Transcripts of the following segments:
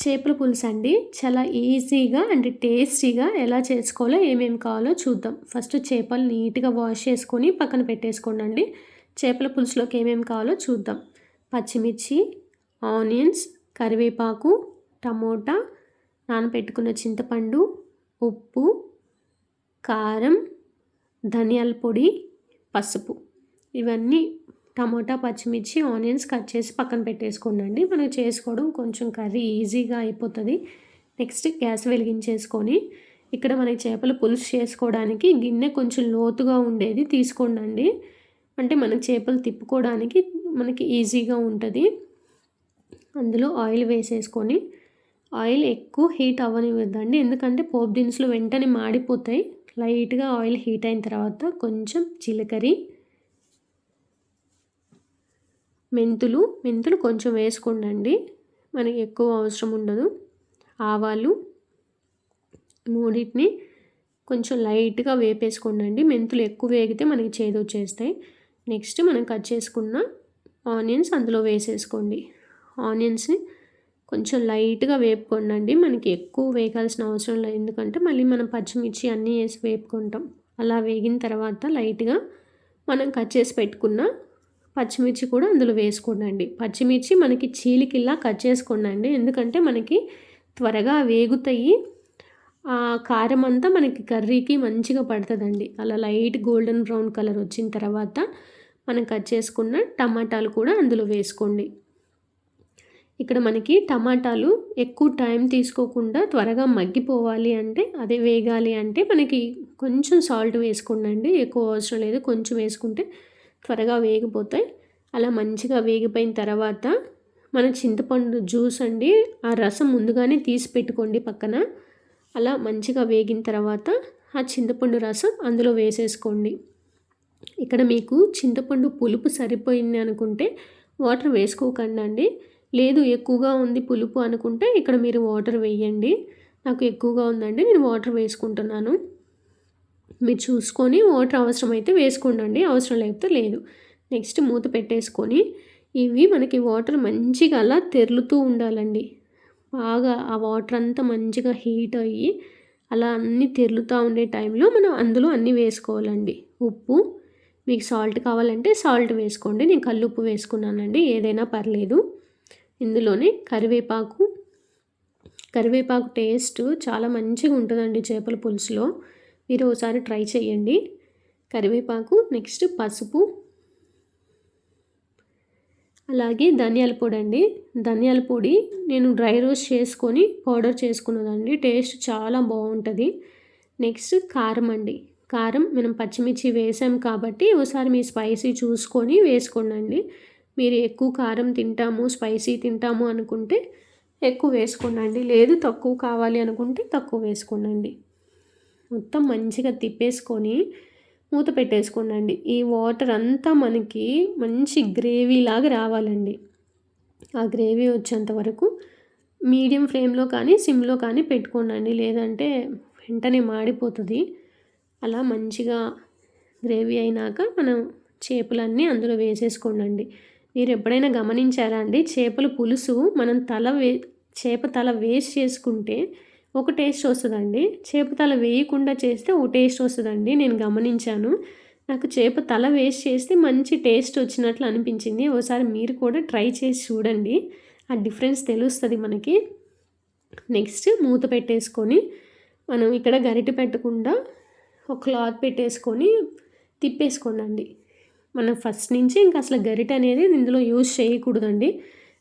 చేపల పులుసు అండి. చాలా ఈజీగా అండ్ టేస్టీగా ఎలా చేసుకోవాలో, ఏమేమి కావాలో చూద్దాం. ఫస్ట్ చేపలు నీట్‌గా వాష్ చేసుకొని పక్కన పెట్టేసుకోండండి. చేపల పులుసులోకి ఏమేమి కావాలో చూద్దాం. పచ్చిమిర్చి, ఆనియన్స్, కరివేపాకు, టమోటా, నానబెట్టుకున్న చింతపండు, ఉప్పు, కారం, ధనియాల పొడి, పసుపు. ఇవన్నీ టమోటా, పచ్చిమిర్చి, ఆనియన్స్ కట్ చేసి పక్కన పెట్టేసుకోండి. మనకు చేసుకోవడం కొంచెం కర్రీ ఈజీగా అయిపోతుంది. నెక్స్ట్ గ్యాస్ వెలిగించేసుకొని ఇక్కడ మనకి చేపల పులుసు చేసుకోవడానికి గిన్నె కొంచెం లోతుగా ఉండేది తీసుకోండి. అంటే మనకి చేపలు తిప్పుకోవడానికి మనకి ఈజీగా ఉంటుంది. అందులో ఆయిల్ వేసేసుకొని ఆయిల్ ఎక్కువ హీట్ అవ్వనివ్వద్దండి, ఎందుకంటే పోపు దినుసులు వెంటనే మాడిపోతాయి. లైట్గా ఆయిల్ హీట్ అయిన తర్వాత కొంచెం జీలకర్ర, మెంతులు కొంచెం వేసుకోండి, మనకి ఎక్కువ అవసరం ఉండదు. ఆవాలు మూడింటిని కొంచెం లైట్గా వేపేసుకోండి. మెంతులు ఎక్కువ వేగితే మనకి చేదు వచ్చేస్తాయి. నెక్స్ట్ మనం కట్ చేసుకున్న ఆనియన్స్ అందులో వేసేసుకోండి. ఆనియన్స్ని కొంచెం లైట్గా వేపుకోండి, మనకి ఎక్కువ వేగాల్సిన అవసరం లేదు, ఎందుకంటే మళ్ళీ మనం పచ్చిమిర్చి అన్నీ వేసి వేపుకుంటాం. అలా వేగిన తర్వాత లైట్గా మనం కట్ చేసి పెట్టుకున్న పచ్చిమిర్చి కూడా అందులో వేసుకోండి. పచ్చిమిర్చి మనకి చీలికిల్లా కట్ చేసుకోండి, ఎందుకంటే మనకి త్వరగా వేగుతాయి. ఆ కారం అంతా మనకి కర్రీకి మంచిగా పడుతుందండి. అలా లైట్ గోల్డెన్ బ్రౌన్ కలర్ వచ్చిన తర్వాత మనం కట్ చేసుకున్న టమాటాలు కూడా అందులో వేసుకోండి. ఇక్కడ మనకి టమాటాలు ఎక్కువ టైం తీసుకోకుండా త్వరగా మగ్గిపోవాలి అంటే, అదే వేగాలి అంటే మనకి కొంచెం సాల్ట్ వేసుకోండి, ఎక్కువ అవసరం లేదు, కొంచెం వేసుకుంటే త్వరగా వేగిపోతాయి. అలా మంచిగా వేగిపోయిన తర్వాత మన చింతపండు జ్యూస్ అండి, ఆ రసం ముందుగానే తీసి పెట్టుకోండి పక్కన. అలా మంచిగా వేగిన తర్వాత ఆ చింతపండు రసం అందులో వేసేసుకోండి. ఇక్కడ మీకు చింతపండు పులుపు సరిపోయింది అనుకుంటే వాటర్ వేసుకోకండి, లేదు ఎక్కువగా ఉంది పులుపు అనుకుంటే ఇక్కడ మీరు వాటర్ వేయండి. నాకు ఎక్కువగా ఉందండి, నేను వాటర్ వేసుకుంటున్నాను. మీరు చూసుకొని వాటర్ అవసరమైతే వేసుకోండి, అవసరం లేకపోతే లేదు. నెక్స్ట్ మూత పెట్టేసుకొని ఇవి మనకి వాటర్ మంచిగా అలా తెరులుతూ ఉండాలండి. బాగా ఆ వాటర్ అంతా మంచిగా హీట్ అయ్యి అలా అన్నీ తెరులుతూ ఉండే టైంలో మనం అందులో అన్నీ వేసుకోవాలండి. ఉప్పు, మీకు సాల్ట్ కావాలంటే సాల్ట్ వేసుకోండి, నేను కల్లుప్పు వేసుకున్నానండి, ఏదైనా పర్లేదు. ఇందులోనే కరివేపాకు టేస్ట్ చాలా మంచిగా ఉంటుందండి చేపల పులుసులో, మీరు ఒకసారి ట్రై చేయండి. కరివేపాకు, నెక్స్ట్ పసుపు, అలాగే ధనియాల పొడి అండి. ధనియాల పొడి నేను డ్రై రోస్ట్ చేసుకొని పౌడర్ చేసుకున్నదండి, టేస్ట్ చాలా బాగుంటుంది. నెక్స్ట్ కారం అండి. కారం మనం పచ్చిమిర్చి వేసాం కాబట్టి ఒకసారి మీ స్పైసీ చూసుకొని వేసుకోండి. మీరు ఎక్కువ కారం తింటాము, స్పైసీ తింటాము అనుకుంటే ఎక్కువ వేసుకోండి, లేదు తక్కువ కావాలి అనుకుంటే తక్కువ వేసుకోండి. మొత్తం మంచిగా తిప్పేసుకొని మూత పెట్టేసుకోండి. ఈ వాటర్ అంతా మనకి మంచి గ్రేవీ లాగా రావాలండి. ఆ గ్రేవీ వచ్చేంత వరకు మీడియం ఫ్లేమ్లో కానీ సిమ్లో కానీ పెట్టుకోండి, లేదంటే వెంటనే మాడిపోతుంది. అలా మంచిగా గ్రేవీ అయినాక మనం చేపలన్నీ అందులో వేసేసుకోండి. మీరు ఎప్పుడైనా గమనించారా అండి, చేపల పులుసు మనం చేప తల వేస్ట్ చేసుకుంటే ఒక టేస్ట్ వస్తుందండి, చేప తల వేయకుండా చేస్తే ఒక టేస్ట్ వస్తుందండి, నేను గమనించాను. నాకు చేప తల వేస్ట్ చేస్తే మంచి టేస్ట్ వచ్చినట్లు అనిపించింది. ఒకసారి మీరు కూడా ట్రై చేసి చూడండి, ఆ డిఫరెన్స్ తెలుస్తుంది మనకి. నెక్స్ట్ మూత పెట్టేసుకొని మనం ఇక్కడ గరిటె పెట్టకుండా ఒక క్లాత్ పెట్టేసుకొని తిప్పేసుకోండి. మనం ఫస్ట్ నుంచి ఇంకా అసలు గరిటె అనేది ఇందులో యూజ్ చేయకూడదండి.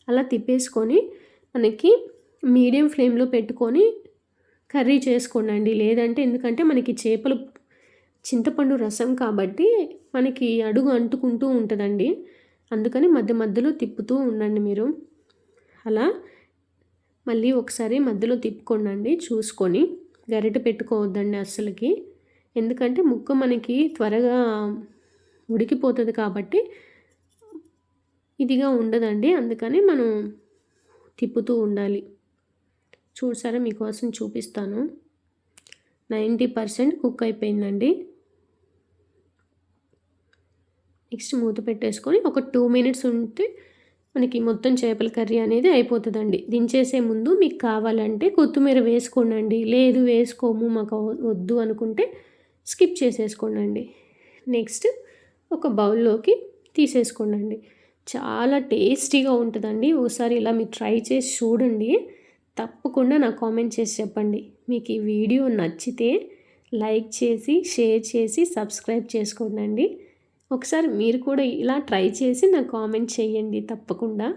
అలా తిప్పేసుకొని మనకి మీడియం ఫ్లేమ్లో పెట్టుకొని కర్రీ చేసుకోండి, లేదంటే ఎందుకంటే మనకి చేపలు చింతపండు రసం కాబట్టి మనకి అడుగు అంటుకుంటూ ఉంటుందండి, అందుకని మధ్య మధ్యలో తిప్పుతూ ఉండండి మీరు. అలా మళ్ళీ ఒకసారి మధ్యలో తిప్పుకోండి చూసుకొని, గరిటె పెట్టుకోవద్దండి అస్సలకి, ఎందుకంటే ముక్క మనకి త్వరగా ఉడికిపోతుంది కాబట్టి ఇదిగా ఉండదండి, అందుకని మనం తిప్పుతూ ఉండాలి. చూసారా, మీకోసం చూపిస్తాను. 90% కుక్ అయిపోయిందండి. నెక్స్ట్ మూత పెట్టేసుకొని ఒక 2 minutes ఉంటే మనకి మొత్తం చేపల కర్రీ అనేది అయిపోతుందండి. దించేసే ముందు మీకు కావాలంటే కొత్తిమీర వేసుకోండి, లేదు వేసుకోము మాకు వద్దు అనుకుంటే స్కిప్ చేసేసుకోండి. నెక్స్ట్ ఒక బౌల్లోకి తీసేసుకోండి. చాలా టేస్టీగా ఉంటుందండి. ఒకసారి ఇలా మీరు ట్రై చేసి చూడండి. తప్పకుండా నాకు కామెంట్ చేసి చెప్పండి. మీకు ఈ వీడియో నచ్చితే లైక్ చేసి, షేర్ చేసి, సబ్స్క్రైబ్ చేసుకోండి. ఒకసారి మీరు కూడా ఇలా ట్రై చేసి నాకు కామెంట్ చేయండి తప్పకుండా.